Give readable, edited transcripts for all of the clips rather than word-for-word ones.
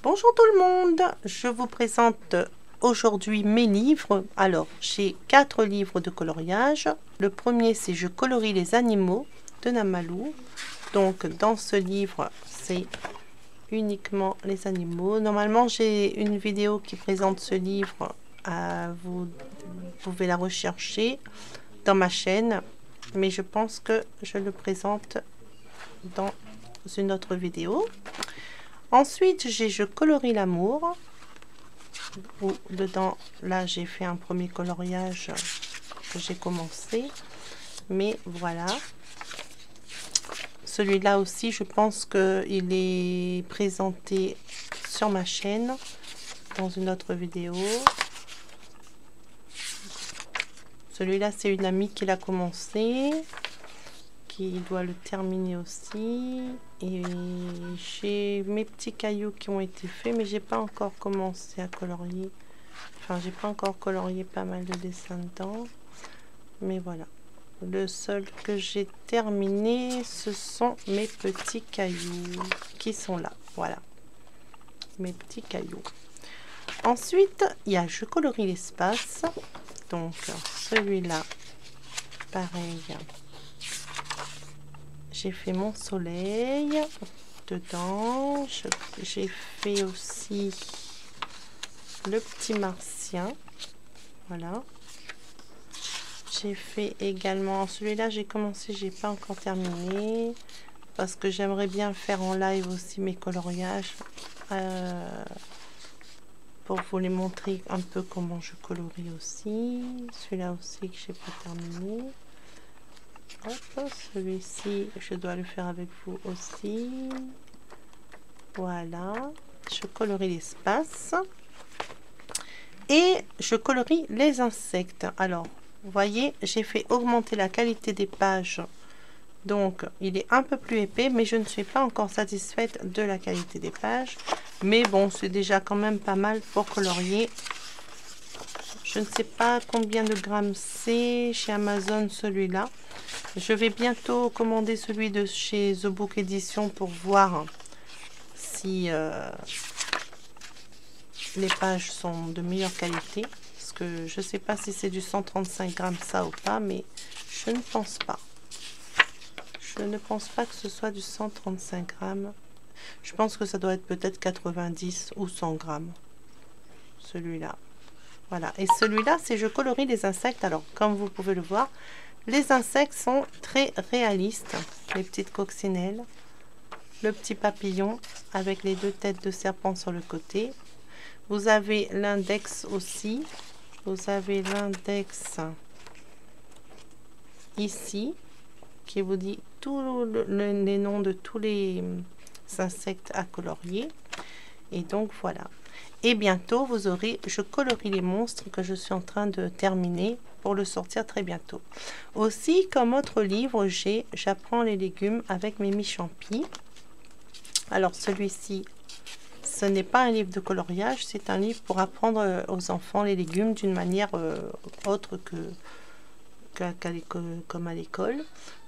Bonjour tout le monde, je vous présente aujourd'hui mes livres. Alors, j'ai 4 livres de coloriage. Le premier, c'est Je colorie les animaux de Namalou. Donc, dans ce livre, c'est uniquement les animaux. Normalement, j'ai une vidéo qui présente ce livre. Vous pouvez la rechercher dans ma chaîne, mais je pense que je le présente dans une autre vidéo. Ensuite, j'ai Je colorie l'amour, où dedans, là, j'ai fait un premier coloriage que j'ai commencé. Mais voilà. Celui-là aussi, je pense qu'il est présenté sur ma chaîne dans une autre vidéo. Celui-là, c'est une amie qui l'a commencé, qui doit le terminer aussi. Et j'ai mes petits cailloux qui ont été faits, mais j'ai pas encore commencé à colorier. Enfin, j'ai pas encore colorié pas mal de dessins dedans. Mais voilà. Le seul que j'ai terminé, ce sont mes petits cailloux qui sont là. Voilà. Mes petits cailloux. Ensuite, il y a Je colorie l'espace. Donc, celui-là, pareil. J'ai fait mon soleil dedans. J'ai fait aussi le petit martien. Voilà. J'ai fait également celui-là, j'ai commencé, j'ai pas encore terminé parce que j'aimerais bien faire en live aussi mes coloriages pour vous les montrer un peu comment je colorie aussi. Celui-là aussi que j'ai pas terminé. Hop, celui-ci, je dois le faire avec vous aussi. Voilà, je colorie l'espace et je colorie les insectes. Alors, vous voyez, j'ai fait augmenter la qualité des pages. Donc, il est un peu plus épais, mais je ne suis pas encore satisfaite de la qualité des pages. Mais bon, c'est déjà quand même pas mal pour colorier. Je ne sais pas combien de grammes c'est chez Amazon celui-là. Je vais bientôt commander celui de chez The Book Edition pour voir si les pages sont de meilleure qualité. Parce que je ne sais pas si c'est du 135 grammes ça ou pas, mais je ne pense pas. Je ne pense pas que ce soit du 135 grammes. Je pense que ça doit être peut-être 90 ou 100 grammes. Celui-là. Voilà. Et celui-là, c'est Je colorie les insectes. Alors, comme vous pouvez le voir, les insectes sont très réalistes. Les petites coccinelles. Le petit papillon avec les 2 têtes de serpent sur le côté. Vous avez l'index aussi. Vous avez l'index ici qui vous dit tous les noms de tous les insectes à colorier. Et donc voilà. Et bientôt vous aurez Je colorie les monstres que je suis en train de terminer pour le sortir très bientôt. Aussi, comme autre livre, j'ai J'apprends les légumes avec Mimi Champi. Alors celui-ci, ce n'est pas un livre de coloriage, c'est un livre pour apprendre aux enfants les légumes d'une manière autre que comme à l'école.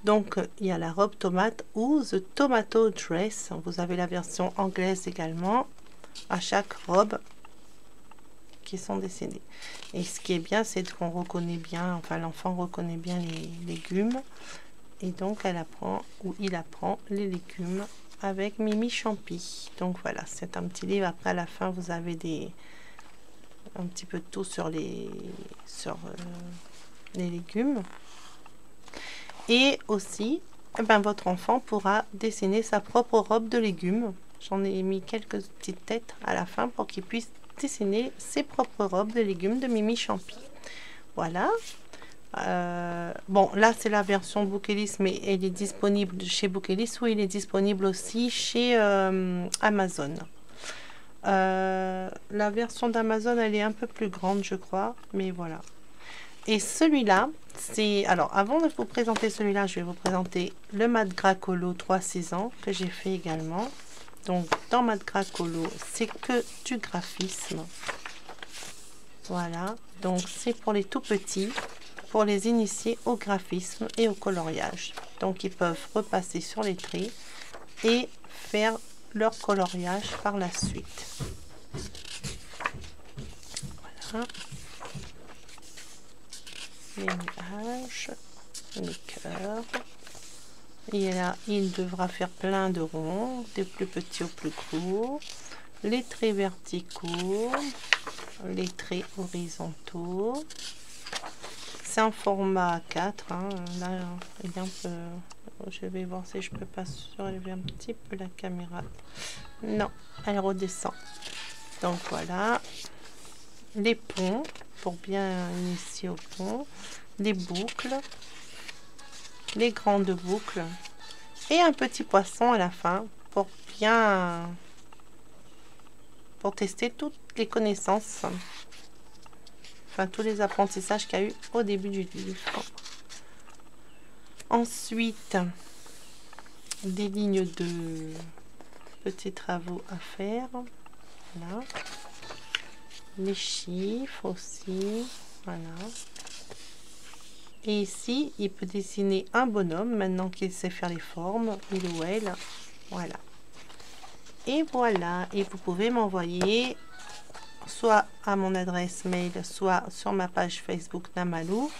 Donc il y a la robe tomate ou The Tomato Dress. Vous avez la version anglaise également à chaque robe qui sont dessinées. Et ce qui est bien, c'est qu'on reconnaît bien, enfin l'enfant reconnaît bien les légumes. Et donc elle apprend ou il apprend les légumes avec Mimi Champi. Donc voilà, c'est un petit livre. Après à la fin vous avez un petit peu de tout sur les légumes. Et aussi, votre enfant pourra dessiner sa propre robe de légumes. J'en ai mis quelques petites têtes à la fin pour qu'il puisse dessiner ses propres robes de légumes de Mimi Champi. Voilà. Bon, là c'est la version Bookelis, mais elle est disponible chez Bookelis ou il est disponible aussi chez Amazon. La version d'Amazon, elle est un peu plus grande, je crois, mais voilà. Et celui-là, c'est... Alors, avant de vous présenter celui-là, je vais vous présenter le Madgracolo 3-6 ans que j'ai fait également. Donc, dans Madgracolo, c'est que du graphisme. Voilà. Donc, c'est pour les tout petits, pour les initier au graphisme et au coloriage. Donc, ils peuvent repasser sur les traits et faire leur coloriage par la suite. Voilà. Les nuages, les cœurs. Et là, il devra faire plein de ronds, des plus petits aux plus gros, les traits verticaux, les traits horizontaux. C'est un format 4. Hein. Là, il est un peu... Je vais voir si je peux pas surélever un petit peu la caméra. Non, elle redescend. Donc voilà. Les ponts, pour bien initier au pont. Les boucles. Les grandes boucles. Et un petit poisson à la fin pour bien... pour tester toutes les connaissances. Enfin, tous les apprentissages qu'il y a eu au début du livre. Ensuite, des lignes de petits travaux à faire. Voilà. Les chiffres aussi. Voilà. Et ici, il peut dessiner un bonhomme, maintenant qu'il sait faire les formes, il ou elle. Voilà. Et voilà. Et vous pouvez m'envoyer soit à mon adresse mail, soit sur ma page Facebook Namalou,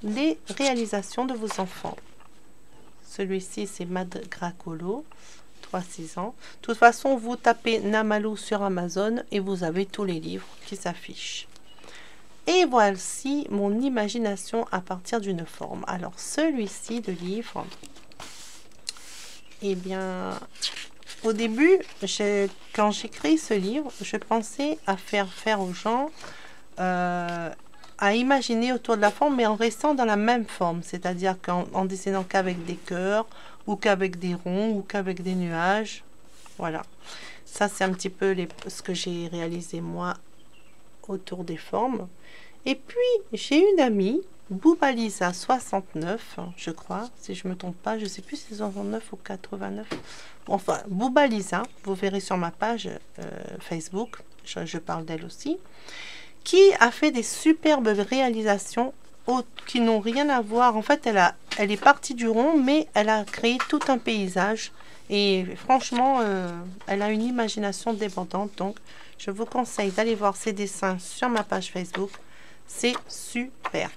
les réalisations de vos enfants. Celui-ci, c'est Mad Gracolo, 3-6 ans. De toute façon, vous tapez Namalou sur Amazon et vous avez tous les livres qui s'affichent. Et voici mon imagination à partir d'une forme. Alors, celui-ci, le livre, eh bien, au début, quand j'écris ce livre, je pensais à faire aux gens, à imaginer autour de la forme, mais en restant dans la même forme. C'est-à-dire qu'en dessinant qu'avec des cœurs, ou qu'avec des ronds, ou qu'avec des nuages. Voilà. Ça, c'est un petit peu ce que j'ai réalisé moi autour des formes. Et puis, j'ai une amie, Boubalisa 69, je crois, si je ne me trompe pas, je ne sais plus si c'est 69 ou 89. Enfin, Boubalisa, vous verrez sur ma page Facebook, je parle d'elle aussi, qui a fait des superbes réalisations qui n'ont rien à voir. En fait, elle est partie du rond, mais elle a créé tout un paysage. Et franchement, elle a une imagination débordante. Donc, je vous conseille d'aller voir ses dessins sur ma page Facebook. C'est super.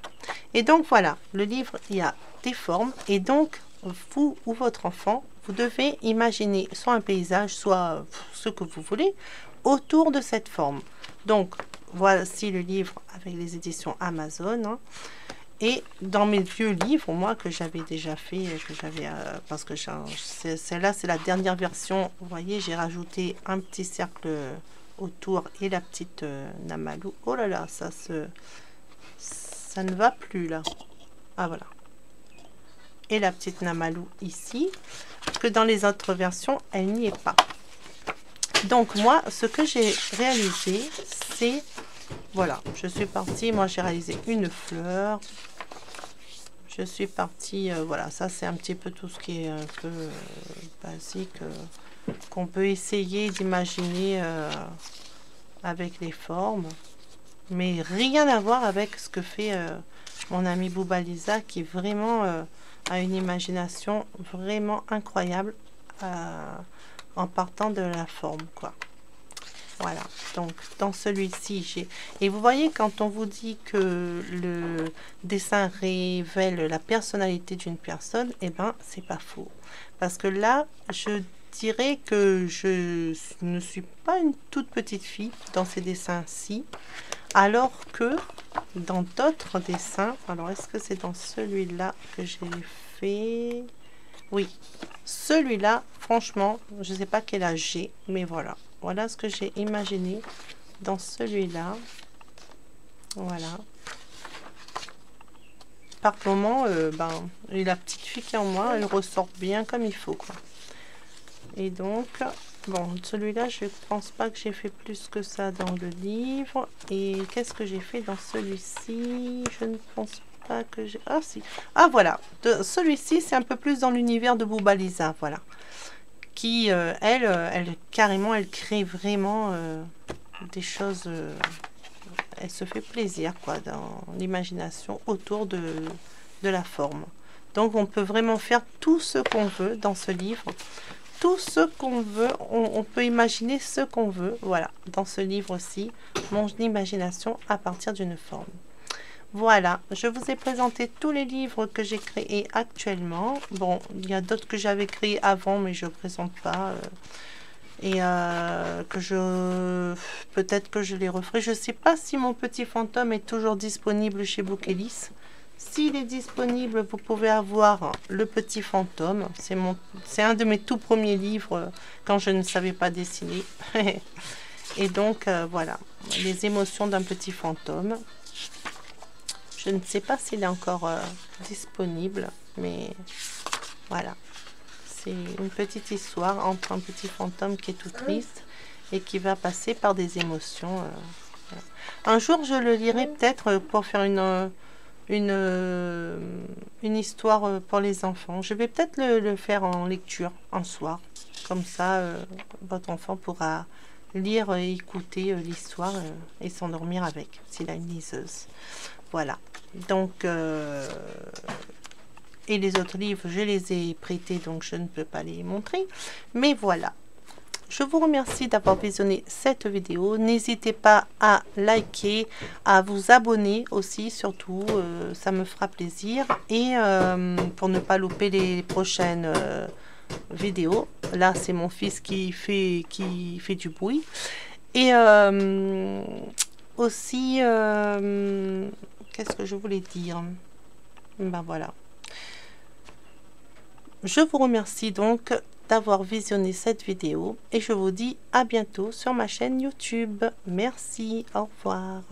Et donc, voilà, le livre, il y a des formes. Et donc, vous ou votre enfant, vous devez imaginer soit un paysage, soit ce que vous voulez, autour de cette forme. Donc, voici le livre avec les éditions Amazon. Hein. Et dans mes vieux livres, moi, que j'avais déjà fait, parce que celle-là, c'est la dernière version. Vous voyez, j'ai rajouté un petit cercle autour et la petite Namalou. Oh là là, ça ne va plus, là. Ah, voilà. Et la petite Namalou ici, parce que dans les autres versions, elle n'y est pas. Donc, moi, ce que j'ai réalisé, c'est... Voilà, je suis partie, moi, j'ai réalisé une fleur. Je suis partie, voilà, ça c'est un petit peu tout ce qui est un peu basique, qu'on peut essayer d'imaginer avec les formes, mais rien à voir avec ce que fait mon ami Boubalisa, qui vraiment a une imagination vraiment incroyable en partant de la forme, quoi. Voilà, donc dans celui-ci, j'ai... Et vous voyez, quand on vous dit que le dessin révèle la personnalité d'une personne, eh ben, c'est pas faux. Parce que là, je dirais que je ne suis pas une toute petite fille dans ces dessins-ci, alors que dans d'autres dessins... Alors, est-ce que c'est dans celui-là que j'ai fait? Oui, celui-là, franchement, je ne sais pas quel âge j'ai, mais voilà. Voilà ce que j'ai imaginé dans celui-là. Voilà. Par moment, et la petite fille qui est en moi, elle ressort bien comme il faut, quoi. Et donc, bon, celui-là, je pense pas que j'ai fait plus que ça dans le livre. Et qu'est-ce que j'ai fait dans celui-ci? Je ne pense pas que j'ai... Ah, si. Ah, voilà. Celui-ci, c'est un peu plus dans l'univers de Boubalisa, voilà. Qui, elle carrément, elle crée vraiment des choses, elle se fait plaisir, quoi, dans l'imagination autour de la forme. Donc, on peut vraiment faire tout ce qu'on veut dans ce livre. tout ce qu'on veut, on peut imaginer ce qu'on veut, voilà, dans ce livre-ci, mon imagination à partir d'une forme. Voilà, je vous ai présenté tous les livres que j'ai créés actuellement. Bon, il y a d'autres que j'avais créés avant, mais je ne présente pas. Et peut-être que je les referai. Je ne sais pas si mon petit fantôme est toujours disponible chez Bookelis. S'il est disponible, vous pouvez avoir le petit fantôme. C'est un de mes tout premiers livres quand je ne savais pas dessiner. Et donc, voilà, les émotions d'un petit fantôme. Je ne sais pas s'il est encore disponible, mais voilà. C'est une petite histoire entre un petit fantôme qui est tout triste et qui va passer par des émotions. Voilà. Un jour, je le lirai peut-être pour faire une histoire pour les enfants. Je vais peut-être le faire en lecture un soir. Comme ça, votre enfant pourra lire et écouter l'histoire et s'endormir avec, s'il a une liseuse. Voilà. Donc, et les autres livres, je les ai prêtés, donc je ne peux pas les montrer. Mais voilà. Je vous remercie d'avoir visionné cette vidéo. N'hésitez pas à liker, à vous abonner aussi, surtout, ça me fera plaisir. Et pour ne pas louper les prochaines vidéos. Là, c'est mon fils qui fait du bruit. Et aussi, qu'est-ce que je voulais dire? Ben voilà. Je vous remercie donc d'avoir visionné cette vidéo et je vous dis à bientôt sur ma chaîne YouTube. Merci, au revoir.